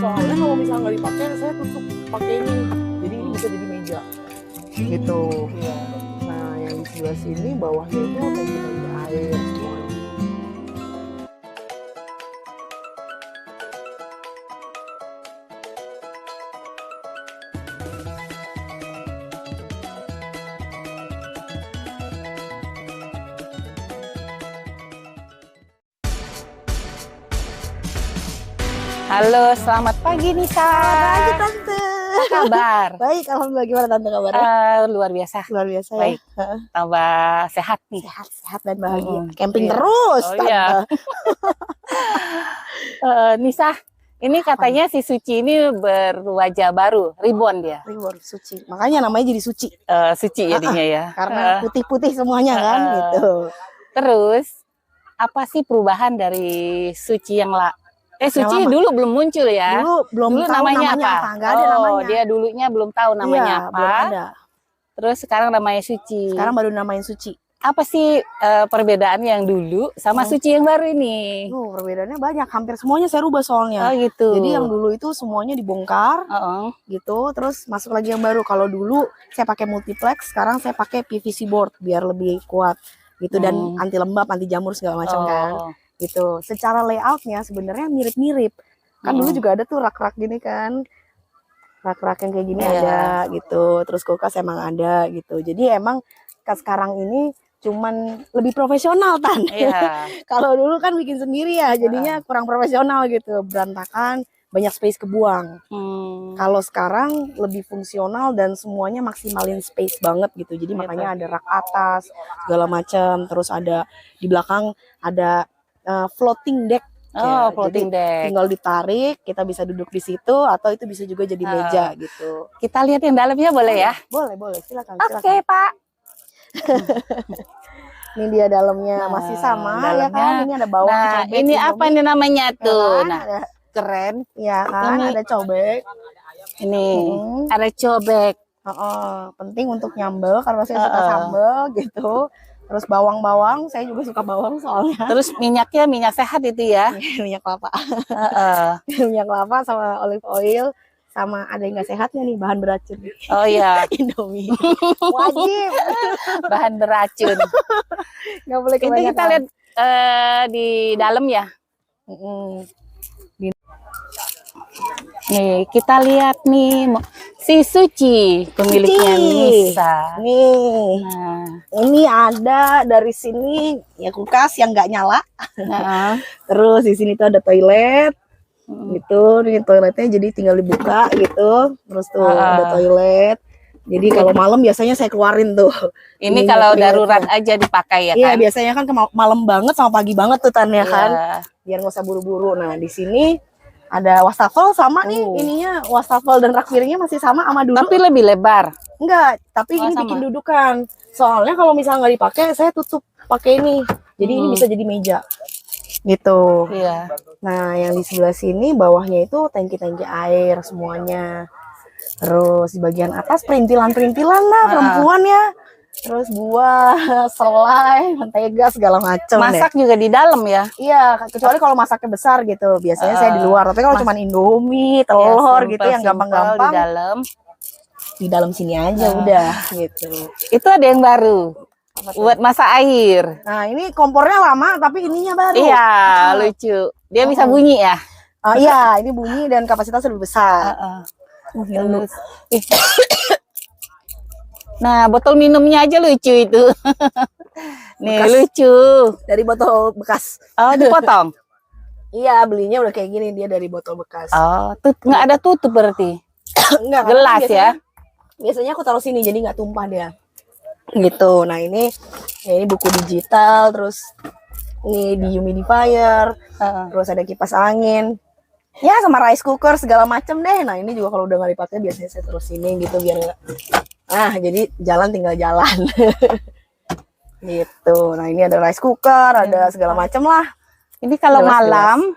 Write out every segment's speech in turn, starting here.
Soalnya kalau misalnya nggak dipakai, saya tutup pakai ini. Jadi ini bisa jadi meja. Gitu. Iya. Nah, yang di sebelah sini bawahnya itu tangki-tangki air semua. Halo, selamat pagi Nisa. Pagi Tante. Apa kabar? Baik, alhamdulillah. Gimana Tante kabarnya? Luar biasa. Luar biasa ya. Baik. Tambah sehat nih. Sehat dan bahagia. Iya. Camping terus, Oh, Tante. iya. Nisa, ini katanya si Suci ini berwajah baru, reborn dia. Reborn, suci. Makanya namanya jadi suci. Suci jadinya ya. Karena putih-putih semuanya kan gitu. Terus apa sih perubahan dari Suci yang Suci lama. dulu belum muncul ya? Dulu belum Dulu tahu namanya apa? Nggak ada namanya. Dia dulunya belum tahu namanya Iya, apa. belum ada. Terus sekarang namanya Suci. Sekarang baru namain suci. Apa sih perbedaan yang dulu sama Suci yang baru ini? Perbedaannya banyak. Hampir semuanya saya rubah soalnya. Oh gitu. Jadi yang dulu itu semuanya dibongkar. Gitu. Terus masuk lagi yang baru. Kalau dulu saya pakai multiplex, sekarang saya pakai PVC board biar lebih kuat. Gitu. Dan anti lembab, anti jamur segala macam kan. Gitu. Secara layoutnya sebenarnya mirip-mirip. Kan dulu juga ada tuh rak-rak gini kan. Rak-rak yang kayak gini ada gitu. Terus kulkas emang ada gitu. Jadi emang sekarang ini cuman lebih profesional Tan. Kalau dulu kan bikin sendiri ya, jadinya kurang profesional gitu, berantakan, banyak space kebuang. Kalau sekarang lebih fungsional dan semuanya maksimalin space banget gitu. Jadi makanya ada rak atas segala macam, terus ada di belakang ada floating deck. Floating deck. Tinggal ditarik, kita bisa duduk di situ atau itu bisa juga jadi meja gitu. Kita lihat yang dalamnya boleh ya? Boleh, silakan. Oke, Pak. Ini dia dalamnya masih sama ya kan? Ini ada bawang, cobek. Ini apa ini namanya tuh? Nah, keren. Ya kan, ini ada cobek. Ini ada cobek. Penting untuk nyambel karena saya suka sambel gitu. Terus bawang-bawang, saya juga suka bawang soalnya. Terus minyaknya minyak sehat itu ya? Minyak kelapa. Minyak kelapa sama olive oil. Sama ada yang nggak sehatnya nih, bahan beracun. Oh iya. Indomie. Wajib. Bahan beracun. Nggak boleh kebanyakan. Itu kita lihat di dalam ya. Nih, kita lihat nih si Suci, pemiliknya Nisa. Nih, ini ada dari sini ya kulkas yang nggak nyala. Terus di sini tuh ada toilet. Gitu, ini toiletnya jadi tinggal dibuka gitu. Terus tuh ada toilet. Jadi kalau malam biasanya saya keluarin tuh. Ini kalau darurat aja dipakai ya kan? Iya, biasanya kan malam banget sama pagi banget tuh Tan ya kan. Biar nggak usah buru-buru. Nah, di sini ada wastafel sama nih ininya, wastafel dan rak piringnya masih sama dulu. Tapi lebih lebar. Enggak, tapi ini bikin dudukan. Soalnya kalau misalnya nggak dipakai, saya tutup pakai ini. Jadi ini bisa jadi meja. Gitu. Iya. Nah, yang di sebelah sini bawahnya itu tangki-tangki air semuanya. Terus di bagian atas perintilan-perintilan lah perempuan ya. Terus buah, selai, mentega segala macam. Masak juga di dalam ya? Iya, kecuali kalau masaknya besar gitu. Biasanya saya di luar. Tapi kalau cuma Indomie, telur gitu yang gampang-gampang di dalam sini aja udah gitu. Itu ada yang baru. Buat masak air. Nah, ini kompornya lama tapi ininya baru. Iya, lucu. Dia bisa bunyi ya? Iya, ini bunyi dan kapasitasnya lebih besar. Nah, botol minumnya aja lucu itu. Nih, bekas. Lucu. Dari botol bekas. Oh, dipotong? Iya, belinya udah kayak gini, dia dari botol bekas. Oh, nggak ada tutup berarti? Enggak, gelas ya? Biasanya aku taruh sini, jadi nggak tumpah dia. Gitu. Nah, ini buku digital, terus ini dehumidifier, terus ada kipas angin. Ya, sama rice cooker segala macem deh. Nah, ini juga kalau udah nggak dipakai biasanya saya terus sini gitu biar nggak. Nah, jadi jalan tinggal jalan. Gitu. Nah, ini ada rice cooker, ada segala macem lah. Ini kalau malam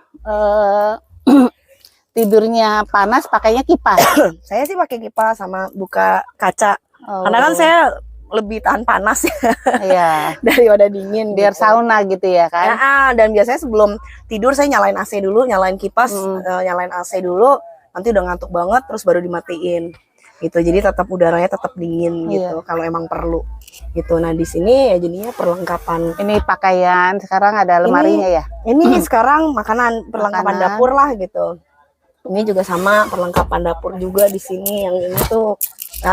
tidurnya panas pakainya kipas. Saya sih pakai kipas sama buka kaca. Karena kan saya lebih tahan panas ya daripada dingin biar gitu. Sauna gitu ya kan. Dan biasanya sebelum tidur saya nyalain AC dulu, nyalain kipas, nyalain AC dulu, nanti udah ngantuk banget terus baru dimatiin gitu. Jadi tetap udaranya tetap dingin gitu kalau emang perlu gitu. Nah di sini ya jadinya perlengkapan. Ini pakaian, sekarang ada lemarinya ya. Ini sekarang makanan, perlengkapan dapur lah gitu. Ini juga sama perlengkapan dapur juga di sini. Yang ini tuh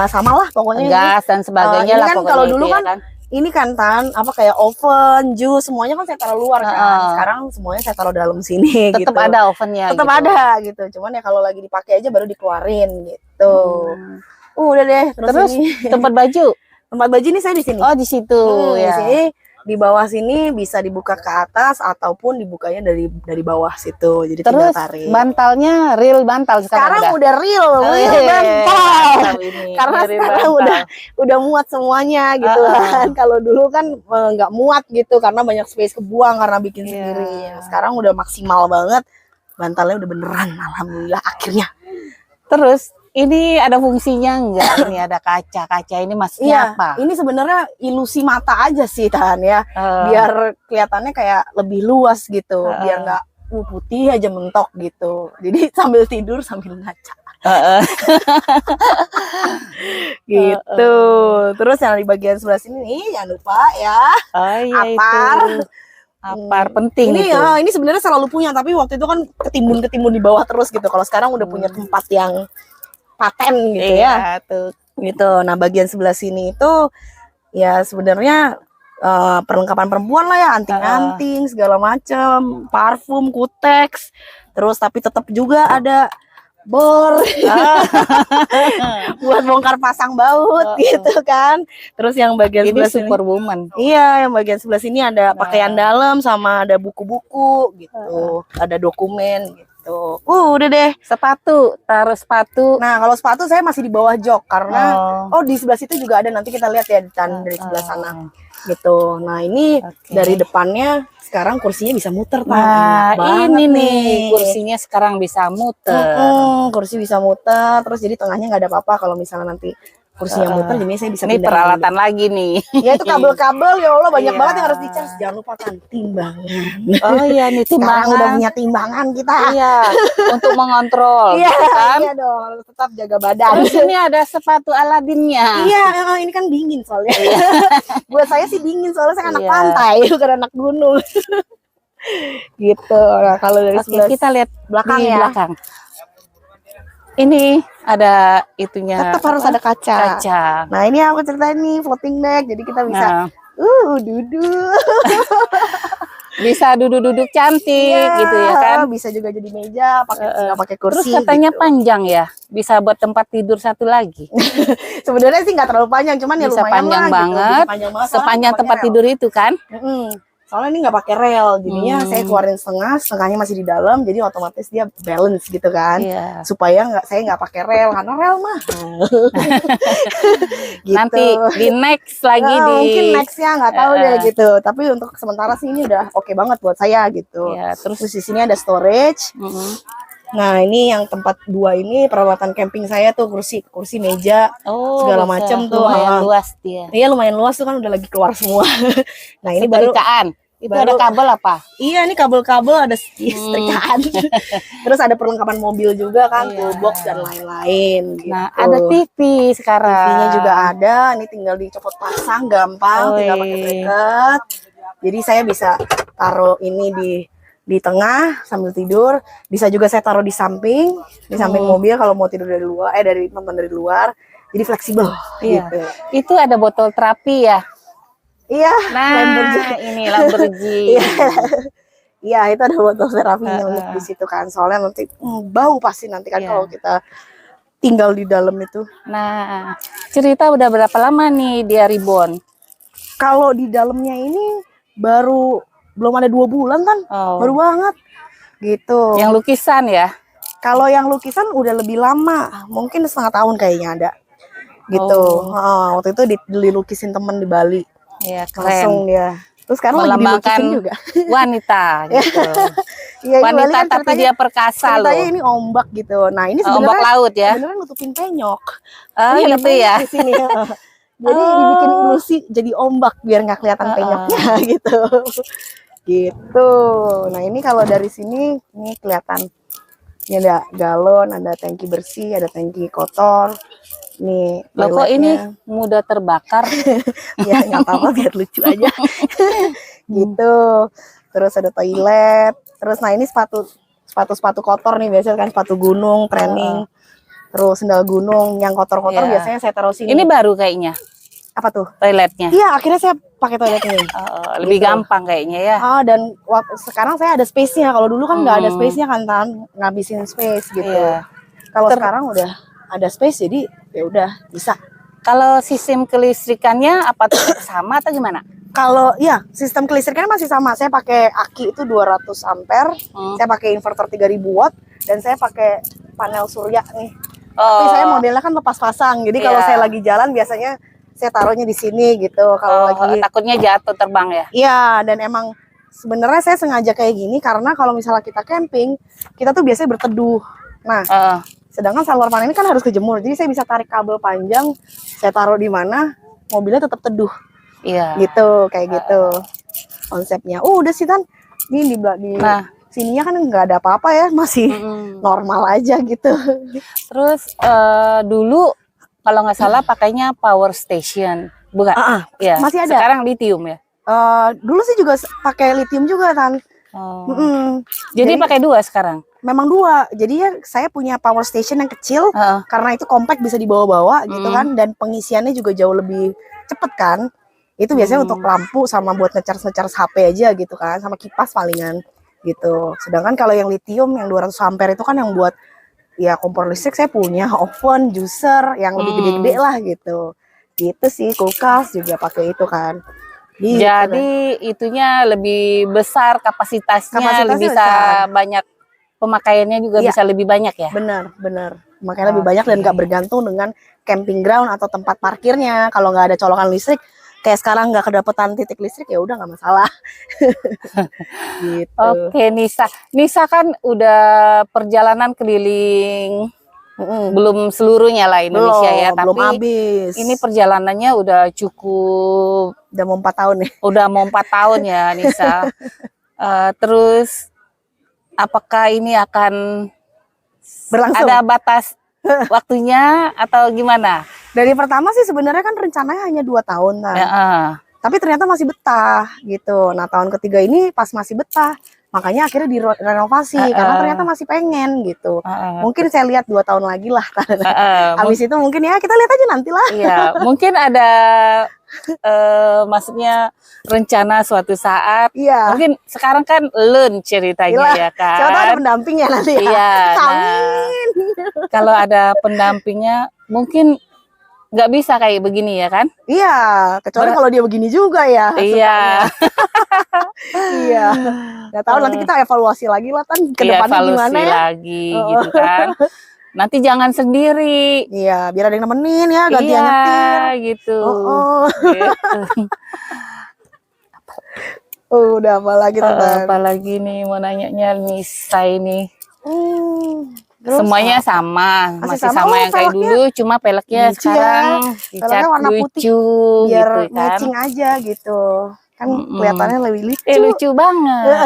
sama lah pokoknya. Gas dan sebagainya lah kan pokoknya. Kalau dulu kan ini kan apa kayak oven, jus, semuanya kan saya taruh luar kan. Sekarang semuanya saya taruh dalam sini. Tetap gitu. ada ovennya. Tetap gitu. ada gitu. Cuman ya kalau lagi dipakai aja baru dikeluarin gitu. Udah deh. Terus ini. Tempat baju. Tempat baju ini saya di sini. Oh di situ ya. Di sini. Di bawah sini bisa dibuka ke atas ataupun dibukanya dari bawah situ. Jadi terus tinggal tarik. Bantalnya real bantal sekarang udah real bantal. Karena sekarang udah muat semuanya gitu kan. Kalau dulu kan nggak muat gitu karena banyak space kebuang karena bikin sendiri. Sekarang udah maksimal banget. Bantalnya udah beneran, alhamdulillah akhirnya. Terus ini ada fungsinya enggak? Ini ada kaca-kaca ini maksudnya apa? Ini sebenarnya ilusi mata aja sih Tan ya. Biar kelihatannya kayak lebih luas gitu. Biar nggak putih aja mentok gitu. Jadi sambil tidur sambil ngaca. Gitu. Terus yang di bagian sebelah sini nih jangan lupa ya. Apar. Apar penting ini itu. Ini sebenarnya selalu punya tapi waktu itu kan ketimbun di bawah terus gitu. Kalau sekarang udah punya tempat yang paten gitu ya. Tuh. Gitu. Nah, bagian sebelah sini itu ya sebenarnya perlengkapan perempuan lah ya, anting-anting segala macam, parfum, kutex. Terus tapi tetap juga ada bor buat bongkar pasang baut gitu kan. Terus yang bagian ini sebelah Superwoman. Iya, yang bagian sebelah sini ada pakaian dalam sama ada buku-buku gitu. Ada dokumen gitu. Udah deh. Sepatu, taruh sepatu. Nah, kalau sepatu saya masih di bawah jok karena di sebelah situ juga ada, nanti kita lihat ya dari sebelah sana. Gitu. Nah, ini dari depannya sekarang kursinya bisa muter, Pak. Nah, ini nih kursinya sekarang bisa muter. Kursi bisa muter, terus jadi tengahnya nggak ada apa-apa kalau misalnya nanti kursinya muter, jadi saya bisa ini peralatan dulu. Lagi nih. Ya itu kabel-kabel, ya Allah banyak banget yang harus dicas. Jangan lupa kan timbangan. Oh iya nih timbangan. Sekarang udah punya timbangan kita. Iya, untuk mengontrol. Iya, kan? Iya dong, harus tetap jaga badan. Terus ini ada sepatu Aladinnya. Iya, ini kan dingin soalnya. Buat saya sih dingin soalnya saya anak pantai, bukan anak gunung. Gitu. Nah, kalau dari sebelah kita lihat belakang di ya. Belakang. Ini ada itunya. Tetap harus ada kaca. Nah, ini aku ceritain nih floating deck. Jadi kita bisa duduk. Bisa duduk-duduk cantik gitu ya kan. Bisa juga jadi meja, pakai kursi. Terus katanya gitu. panjang ya. Bisa buat tempat tidur satu lagi. Sebenarnya sih nggak terlalu panjang, cuman ya lumayan panjang lah, banget. Gitu. Panjang banget. Sepanjang tempat tidur itu kan. Soalnya ini nggak pakai rel, jadinya saya keluarin setengahnya masih di dalam, jadi otomatis dia balance gitu kan, supaya saya nggak pakai rel karena rel mahal. Gitu. Nanti di next lagi mungkin nextnya nggak tahu deh gitu, tapi untuk sementara sih ini udah oke banget buat saya gitu. Terus di sini ada storage. Nah ini yang tempat dua ini peralatan camping saya tuh, kursi meja segala macam tuh. Lumayan luas dia. Iya lumayan luas tuh kan, udah lagi keluar semua. Nah ini setrikaan. Itu ada kabel apa? Iya ini kabel-kabel ada setrikaan. Terus ada perlengkapan mobil juga kan, toolbox dan lain-lain. Gitu. Nah ada TV sekarang. TV-nya juga ada. Ini tinggal dicopot pasang gampang, tinggal pakai bracket. Jadi saya bisa taruh ini di tengah sambil tidur, bisa juga saya taruh di samping mobil kalau mau tidur dari luar, dari nonton dari luar, jadi fleksibel. Gitu. Itu ada botol terapi ya? Iya. Nah, ini Lamborghini. Iya, itu ada botol terapinya untuk di situ kan, soalnya nanti bau pasti nanti kan kalau kita tinggal di dalam itu. Nah, cerita udah berapa lama nih dia reborn? Kalau di dalamnya ini belum ada 2 bulan kan, baru banget gitu. Yang lukisan ya? Kalau yang lukisan udah lebih lama, mungkin setengah tahun kayaknya ada gitu. Waktu itu dilukisin temen di Bali. Iya, keren. Langsung dia. Terus sekarang lagi dilukisin juga. Wanita gitu. Ya, wanita kan tapi dia perkasa loh. Ini ombak gitu. Nah ini sebenarnya ombak laut ya. Sebenarnya nutupin penyok. Gitu ya. Di sini, jadi dibikin ilusi jadi ombak biar nggak kelihatan penyoknya gitu. Gitu. Nah ini kalau dari sini ini kelihatan Ini ada galon, ada tangki bersih, ada tangki kotor. Nih, Loh kok ini mudah terbakar? Ya nggak apa-apa, biar lucu aja. Gitu. Terus ada toilet. Terus nah ini sepatu kotor nih, biasanya kan sepatu gunung, training. Terus sendal gunung yang kotor-kotor biasanya saya taruh sini. Ini baru kayaknya. Apa tuh? Toiletnya. Iya, akhirnya saya pakai toilet ini. Lebih gampang kayaknya ya. Dan sekarang saya ada space-nya. Kalau dulu kan nggak ada space-nya kan, ngabisin space gitu. Kalau sekarang udah ada space, jadi ya udah bisa. Kalau sistem kelistrikannya apa sama atau gimana? Kalau ya sistem kelistrikannya masih sama. Saya pakai aki itu 200 ampere. Saya pakai inverter 3000 watt dan saya pakai panel surya nih. Tapi saya modelnya kan lepas pasang. Jadi kalau saya lagi jalan biasanya saya taruhnya di sini gitu. Kalau lagi takutnya jatuh terbang ya. Iya, dan emang sebenarnya saya sengaja kayak gini karena kalau misalnya kita camping, kita tuh biasanya berteduh. Nah, sedangkan solar panel ini kan harus kejemur. Jadi saya bisa tarik kabel panjang, saya taruh di mana, mobilnya tetap teduh. Iya. Gitu, kayak gitu konsepnya. Udah sih Tan. Ini di sininya kan nggak ada apa-apa ya, masih normal aja gitu. Terus dulu kalau nggak salah pakainya power station, bukan? Ya. Masih ada. Sekarang lithium ya. Dulu sih juga pakai lithium juga Tan. Jadi pakai 2 sekarang? Memang 2. Jadi ya saya punya power station yang kecil karena itu compact, bisa dibawa-bawa gitu kan, dan pengisiannya juga jauh lebih cepet kan. Itu biasanya untuk lampu sama buat ngecharge HP aja gitu kan, sama kipas palingan gitu. Sedangkan kalau yang lithium yang 200 ampere itu kan yang buat ya kompor listrik. Saya punya oven, juicer yang lebih gede-gede lah gitu. Gitu sih, kulkas juga pakai itu kan. Gitu. Jadi itunya lebih besar kapasitasnya lebih bisa besar. Banyak pemakaiannya juga bisa lebih banyak ya. Benar. Makanya lebih banyak dan nggak bergantung dengan camping ground atau tempat parkirnya. Kalau nggak ada colokan listrik, kayak sekarang nggak kedapetan titik listrik, ya udah nggak masalah. Gitu. Oke, Nisa kan udah perjalanan keliling belum seluruhnya lah Indonesia ya, tapi belum habis. Ini perjalanannya udah cukup, udah mau 4 tahun nih. Udah mau 4 tahun ya Nisa. Terus apakah ini akan berlangsung? Ada batas waktunya atau gimana? Dari pertama sih sebenarnya kan rencananya hanya 2 tahun kan. Tapi ternyata masih betah gitu. Nah tahun ketiga ini pas masih betah, makanya akhirnya direnovasi karena ternyata masih pengen gitu. Mungkin saya lihat 2 tahun lagi lah. Habis itu mungkin ya kita lihat aja nanti lah. Iya, mungkin ada maksudnya rencana suatu saat. Iya. Mungkin sekarang kan learn ceritanya ya kan. Siapa tahu ada pendamping ya nanti. Iya. Amin. Kalau ada pendampingnya mungkin nggak bisa kayak begini ya kan? Iya, kecuali kalau dia begini juga ya. Iya. Iya. Nggak tahu nanti kita evaluasi lagi lah kan ke depannya gimana ya. Lagi gitu kan. Nanti jangan sendiri. Iya, biar ada yang nemenin ya, gantian nyetir gitu. Gitu. Udah apa lagi apalagi nih mau nanyanya Nisa ini. Semuanya sama, masih sama yang kayak dulu, cuma peleknya sekarang dicat warna putih, lucu biar gitu kan. matching aja gitu. Kan kelihatannya lebih lucu. Lucu banget.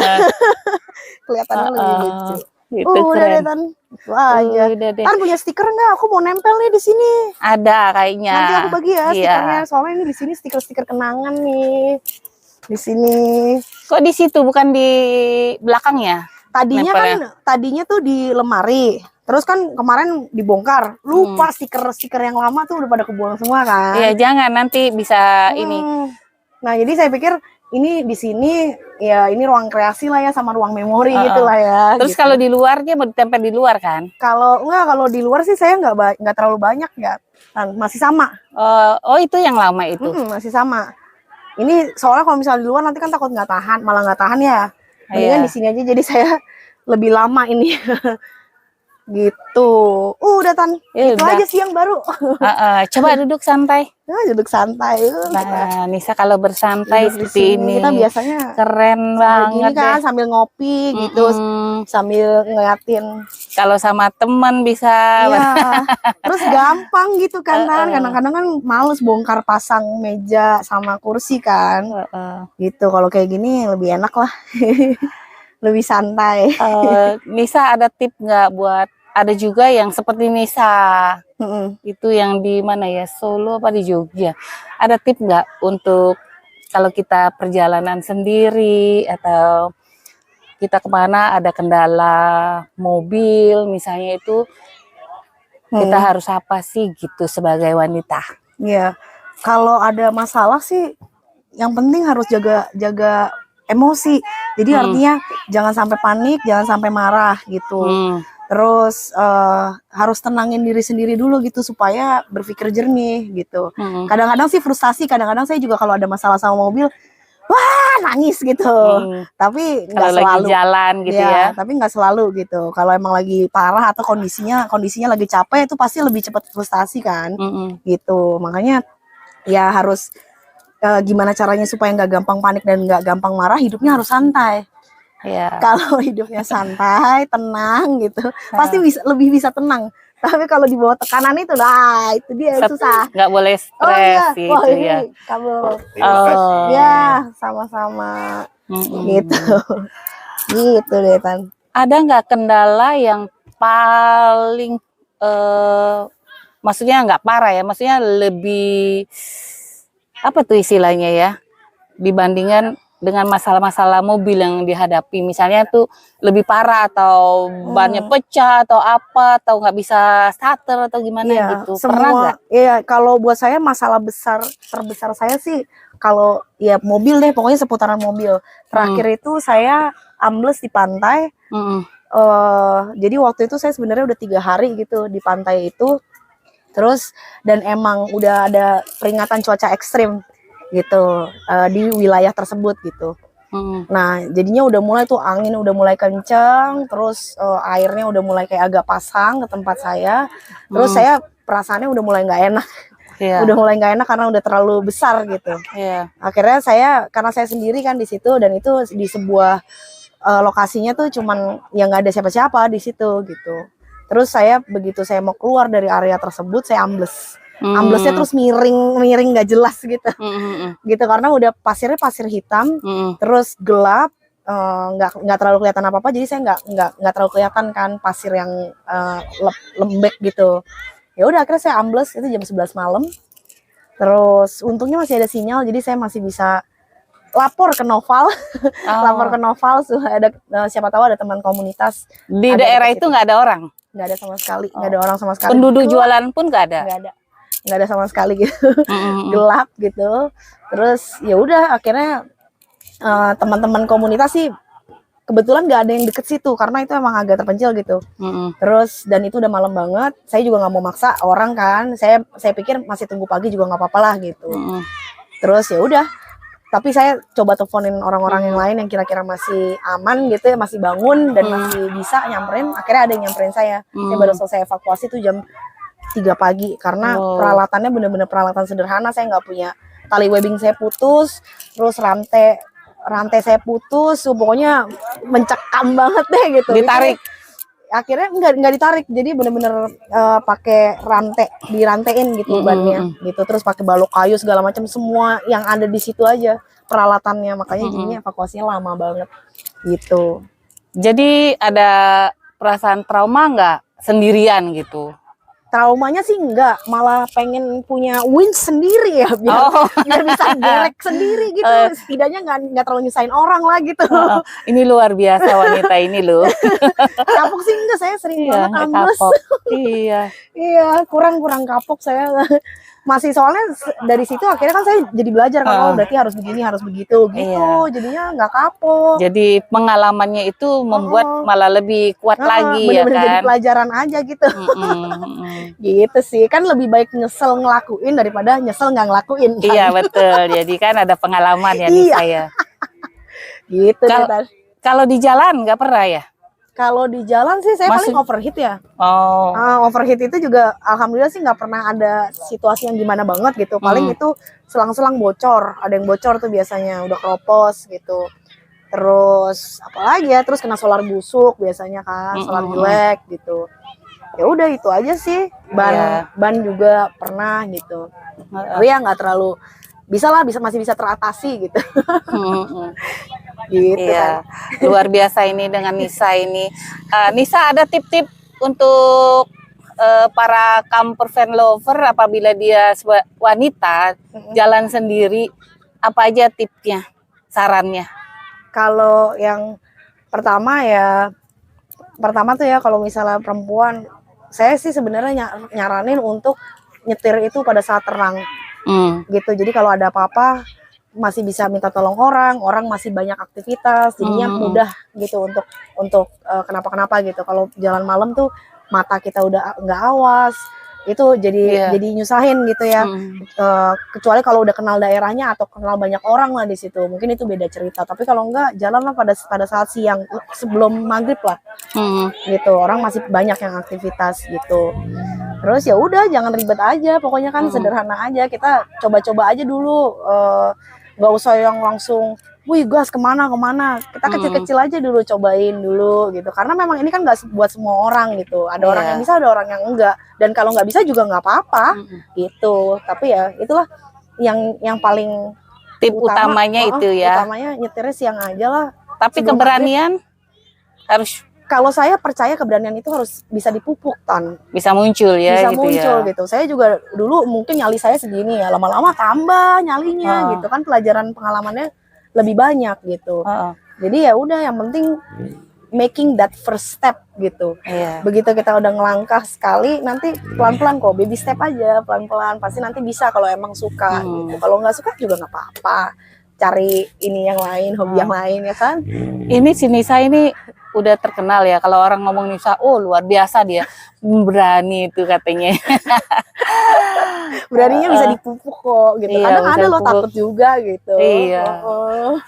Kelihatannya lebih lucu. Gitu udah deh Tan, itu aja. Tan punya stiker nggak? Aku mau nempel nih di sini. Ada kayaknya. Nanti aku bagi ya stikernya. Soalnya ini di sini stiker-stiker kenangan nih. Di sini. Kok di situ bukan di belakangnya? Tadinya tuh di lemari. Terus kan kemarin dibongkar. Lupa stiker-stiker yang lama tuh udah pada kebuang semua kan. Iya, jangan nanti bisa ini. Nah, jadi saya pikir ini di sini ya ini ruang kreasi lah ya sama ruang memori gitu lah ya. Terus gitu. kalau di luar dia mau ditempel di luar kan? Kalau di luar sih saya nggak terlalu banyak ya. Masih sama. Oh, itu yang lama itu. Masih sama. Ini soalnya kalau misalnya di luar nanti kan takut nggak tahan, malah nggak tahan ya. Mendingan di sini aja, jadi saya lebih lama ini. Gitu. Udah Tan. Itu aja siang baru. Coba duduk santai. Duduk santai. Nah, Nisa kalau bersantai seperti ini kita biasanya keren banget gini kan, sambil ngopi gitu, sambil ngeliatin. Kalau sama teman bisa. Terus gampang gitu kan. Kadang-kadang kan males bongkar pasang meja sama kursi kan. Gitu. Kalau kayak gini lebih enak lah. lebih santai. Nisa ada tip nggak buat, ada juga yang seperti Nisa itu yang di mana ya, Solo apa di Jogja, ada tip nggak untuk kalau kita perjalanan sendiri atau kita kemana ada kendala mobil misalnya, itu kita harus apa sih gitu sebagai wanita? Iya, kalau ada masalah sih yang penting harus jaga emosi. Jadi artinya jangan sampai panik, jangan sampai marah gitu. Terus harus tenangin diri sendiri dulu gitu supaya berpikir jernih gitu. Kadang-kadang sih frustasi, kadang-kadang saya juga kalau ada masalah sama mobil, wah nangis gitu. Tapi nggak selalu lagi jalan gitu ya. Tapi nggak selalu gitu. Kalau emang lagi parah atau kondisinya lagi capek, itu pasti lebih cepat frustasi kan. Gitu. Makanya ya harus gimana caranya supaya nggak gampang panik dan nggak gampang marah, hidupnya harus santai. Kalau hidupnya santai, tenang gitu, pasti lebih bisa tenang. Tapi kalau di bawah tekanan itu, nah itu dia susah. Nggak boleh stres gitu ya. Kamu ya sama-sama gitu, gitu deh Tan. Ada nggak kendala yang paling maksudnya nggak parah ya, maksudnya lebih apa tuh istilahnya ya, dibandingkan dengan masalah-masalah mobil yang dihadapi, misalnya tuh lebih parah atau bannya pecah atau apa, atau nggak bisa starter atau gimana gitu, pernah nggak? Iya, kalau buat saya masalah terbesar saya sih kalau ya mobil deh, pokoknya seputaran mobil. Terakhir itu saya ambles di pantai. Jadi waktu itu saya sebenarnya udah 3 hari gitu di pantai itu. Terus dan emang udah ada peringatan cuaca ekstrim gitu di wilayah tersebut gitu. Nah jadinya udah mulai tuh angin udah mulai kenceng, terus airnya udah mulai kayak agak pasang ke tempat saya. Terus saya perasaannya udah mulai nggak enak. Udah mulai nggak enak karena udah terlalu besar gitu. Akhirnya karena saya sendiri kan di situ, dan itu di sebuah lokasinya tuh cuman yang nggak ada siapa-siapa di situ gitu. Terus begitu saya mau keluar dari area tersebut, saya amblesnya terus miring nggak jelas gitu. Gitu karena udah pasirnya pasir hitam, terus gelap, nggak terlalu kelihatan apa-apa, jadi saya nggak terlalu kelihatan kan pasir yang lembek gitu. Ya udah akhirnya saya ambles itu jam 11 malam. Terus untungnya masih ada sinyal, jadi saya masih bisa lapor ke Noval. Lapor ke Noval, ada siapa tahu ada teman komunitas. Di daerah itu nggak ada orang? Nggak ada sama sekali, nggak ada orang sama sekali. Penduduk jualan pun nggak ada? Nggak ada sama sekali gitu. Gelap gitu. Terus ya udah akhirnya teman-teman komunitas sih kebetulan nggak ada yang deket situ karena itu emang agak terpencil gitu. Terus dan itu udah malam banget, saya juga nggak mau maksa orang kan. Saya pikir masih tunggu pagi juga nggak apa-apa lah gitu. Terus ya udah, tapi saya coba teleponin orang-orang yang lain yang kira-kira masih aman gitu ya, masih bangun dan masih bisa nyamperin. Akhirnya ada yang nyamperin saya. Saya baru selesai evakuasi tuh jam 3 pagi karena peralatannya bener-bener peralatan sederhana. Saya nggak punya tali webbing, saya putus, terus rantai saya putus, pokoknya mencekam banget deh gitu. Ditarik? Akhirnya nggak ditarik, jadi bener-bener pakai dirantein gitu bannya gitu. Terus pakai balok kayu segala macam, semua yang ada di situ aja peralatannya, makanya jadinya evakuasinya lama banget gitu. Jadi ada perasaan trauma nggak sendirian gitu? Traumanya sih enggak, malah pengen punya winch sendiri ya biar bisa derek sendiri gitu. Setidaknya nggak terlalu nyusahin orang lah gitu. Ini luar biasa wanita ini loh. Kapok sih enggak, saya sering banget ambles. Iya, kurang kapok saya. Masih soalnya dari situ akhirnya kan saya jadi belajar kan, berarti harus begini, harus begitu gitu. Jadinya nggak kapok. Jadi pengalamannya itu membuat malah lebih kuat lagi ya kan. Jadi pelajaran aja gitu. Gitu sih, kan lebih baik nyesel ngelakuin daripada nyesel nggak ngelakuin kan? Iya betul, jadi kan ada pengalaman ya nih saya. Gitu. Kalau di jalan nggak pernah ya? Kalau di jalan sih saya paling overheat ya. Overheat itu juga alhamdulillah sih nggak pernah ada situasi yang gimana banget gitu. Paling itu selang-selang bocor, ada yang bocor tuh biasanya udah keropos gitu. Terus apalagi ya, terus kena solar busuk biasanya kan, solar jelek gitu. Ya udah itu aja sih. Ban juga pernah gitu. Tapi ya nggak terlalu, masih bisa teratasi gitu. gitu Iya, kan. luar biasa ini dengan Nisa ini. Nisa, ada tip-tip untuk para camper van lover apabila dia wanita jalan sendiri, apa aja tipsnya, sarannya? Kalau yang pertama tuh ya, kalau misalnya perempuan, saya sih sebenarnya nyaranin untuk nyetir itu pada saat terang. Gitu. Jadi kalau ada apa-apa masih bisa minta tolong orang masih banyak aktivitas, jadinya mudah gitu untuk kenapa-kenapa gitu. Kalau jalan malam tuh mata kita udah nggak awas, itu jadi nyusahin gitu ya. Kecuali kalau udah kenal daerahnya atau kenal banyak orang lah di situ, mungkin itu beda cerita. Tapi kalau enggak, jalanlah pada saat siang sebelum maghrib lah, gitu. Orang masih banyak yang aktivitas gitu. Terus ya udah, jangan ribet aja, pokoknya kan sederhana aja. Kita coba-coba aja dulu, nggak usah yang langsung, wih gas kemana. Kita kecil-kecil aja dulu, cobain dulu gitu. Karena memang ini kan nggak buat semua orang gitu. Ada orang yang bisa, ada orang yang enggak. Dan kalau nggak bisa juga nggak apa-apa gitu. Tapi ya itulah yang paling tip utamanya itu ya. Utamanya nyetirnya siang aja lah. Tapi keberanian harus. Kalau saya percaya keberanian itu harus bisa dipupuk, Tan. Bisa muncul ya. Bisa gitu muncul ya. gitu. Saya juga dulu mungkin nyali saya segini ya, lama-lama tambah nyalinya gitu kan, pelajaran pengalamannya lebih banyak gitu. Jadi ya udah, yang penting making that first step gitu. Begitu kita udah ngelangkah sekali, nanti pelan-pelan kok, baby step aja, pelan-pelan. Pasti nanti bisa kalau emang suka gitu. Kalau nggak suka juga nggak apa-apa. Cari ini yang lain, hobi yang lain ya kan. Ini si Nisa ini udah terkenal ya, kalau orang ngomong Nisa, oh luar biasa dia, berani itu katanya. Beraninya bisa dipupuk kok gitu. Kadang ada loh takut juga gitu.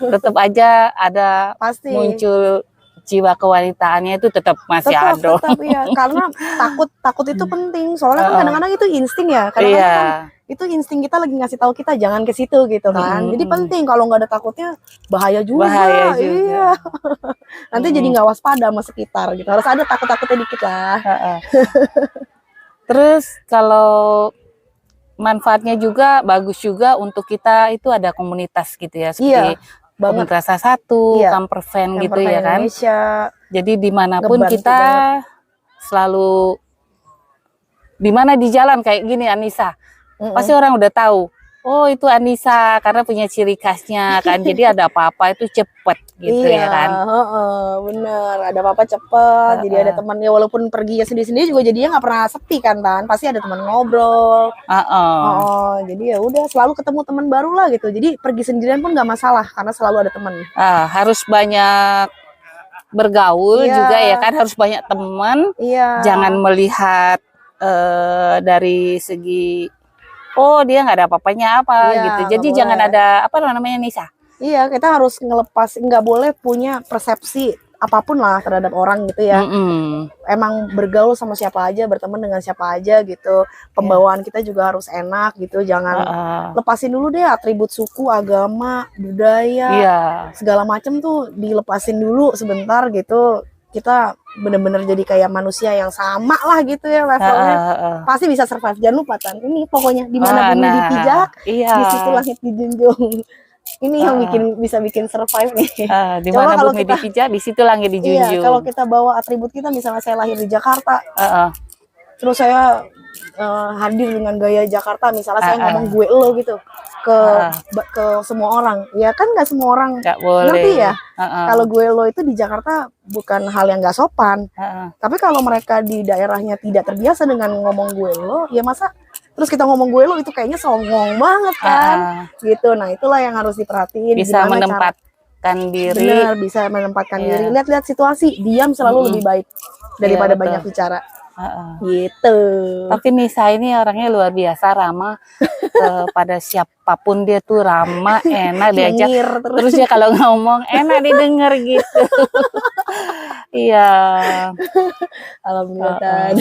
Tetap aja ada pasti muncul jiwa kewanitaannya, itu tetap masih ada. Tetap ya, karena takut itu penting. Soalnya kan kadang-kadang itu insting ya. Kadang-kadang kan itu insting kita lagi ngasih tahu kita jangan ke situ gitu kan. Jadi penting, kalau nggak ada takutnya bahaya juga. Iya. Nanti jadi nggak waspada sama sekitar gitu. Harus ada takut-takutnya dikit lah. Terus kalau manfaatnya juga bagus juga untuk kita, itu ada komunitas gitu ya, seperti komunitas satu, camper van gitu ya kan. Indonesia. Jadi dimanapun kita selalu, dimana di jalan kayak gini Anissa, pasti orang udah tahu, oh itu Anissa, karena punya ciri khasnya kan. Jadi ada apa-apa itu cepet gitu ya kan. Bener, ada apa-apa cepet. Jadi ada temannya, walaupun pergi sendiri-sendiri juga jadinya nggak pernah sepi kan, pasti ada teman ngobrol. Jadi ya udah, selalu ketemu teman baru lah gitu. Jadi pergi sendirian pun nggak masalah karena selalu ada teman. Harus banyak bergaul juga ya kan, harus banyak teman. Jangan melihat dari segi, oh dia nggak ada apa-apanya gitu. Jadi jangan ada apa namanya Nisa. Iya, kita harus ngelepas, nggak boleh punya persepsi apapun lah terhadap orang gitu ya. Emang bergaul sama siapa aja, berteman dengan siapa aja gitu. Pembawaan kita juga harus enak gitu. Jangan lepasin dulu deh atribut suku, agama, budaya, segala macam tuh dilepasin dulu sebentar gitu. Kita bener-bener jadi kayak manusia yang sama lah gitu ya levelnya. Pasti bisa survive. Jangan lupa Tan, ini pokoknya di mana bumi dipijak, di situ langit dijunjung. Ini yang bisa bikin survive nih. Di mana bumi dipijak, di situ langit dijunjung. Iya, kalau kita bawa atribut kita, misalnya saya lahir di Jakarta, terus saya hadir dengan gaya Jakarta, misalnya saya ngomong gue lo gitu ke semua orang, ya kan nggak semua orang ngerti ya. Kalau gue lo itu di Jakarta bukan hal yang nggak sopan, tapi kalau mereka di daerahnya tidak terbiasa dengan ngomong gue lo, ya masa terus kita ngomong gue lo, itu kayaknya songong banget kan, gitu. Nah itulah yang harus diperhatiin. Bisa menempatkan diri. Benar, bisa menempatkan diri. Lihat-lihat situasi, diam selalu lebih baik daripada banyak bicara. Gitu. Tapi Nisa ini orangnya luar biasa, ramah kepada siapapun. Dia tuh ramah, enak diajak. Terus dia kalau ngomong enak didengar gitu. Iya. Alhamdulillah.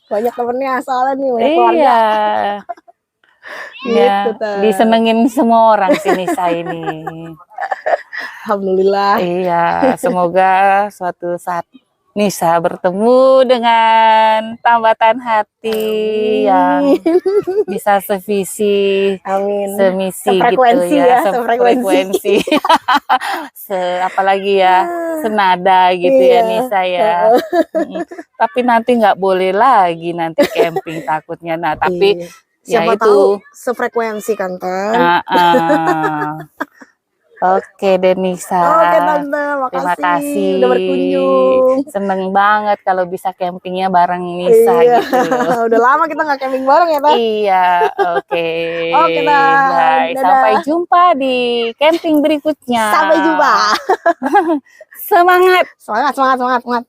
Banyak temennya asalnya nih, banyak keluarga. Gitu, disenengin semua orang si Nisa ini. Alhamdulillah. Iya, semoga suatu saat Nisa bertemu dengan tambatan hati yang bisa sevisi, Amin. semisi Sefrekuensi gitu ya, sefrekuensi. Apalagi ya, senada gitu ya Iya. Nisa ya. Tapi nanti nggak boleh lagi nanti camping takutnya. Nah, tapi Iya. ya Siapa itu. tahu sefrekuensi kan, Oke deh Nisa. Oke Tante, Terima makasih kasih. udah berkunjung. Seneng banget kalau bisa campingnya bareng Nisa Iya. gitu. Udah lama kita nggak camping bareng ya, Tante. Iya, oke. Oke, Tan. Bye. Dadah. Sampai jumpa di camping berikutnya. Sampai jumpa. Semangat. Semangat, semangat, semangat.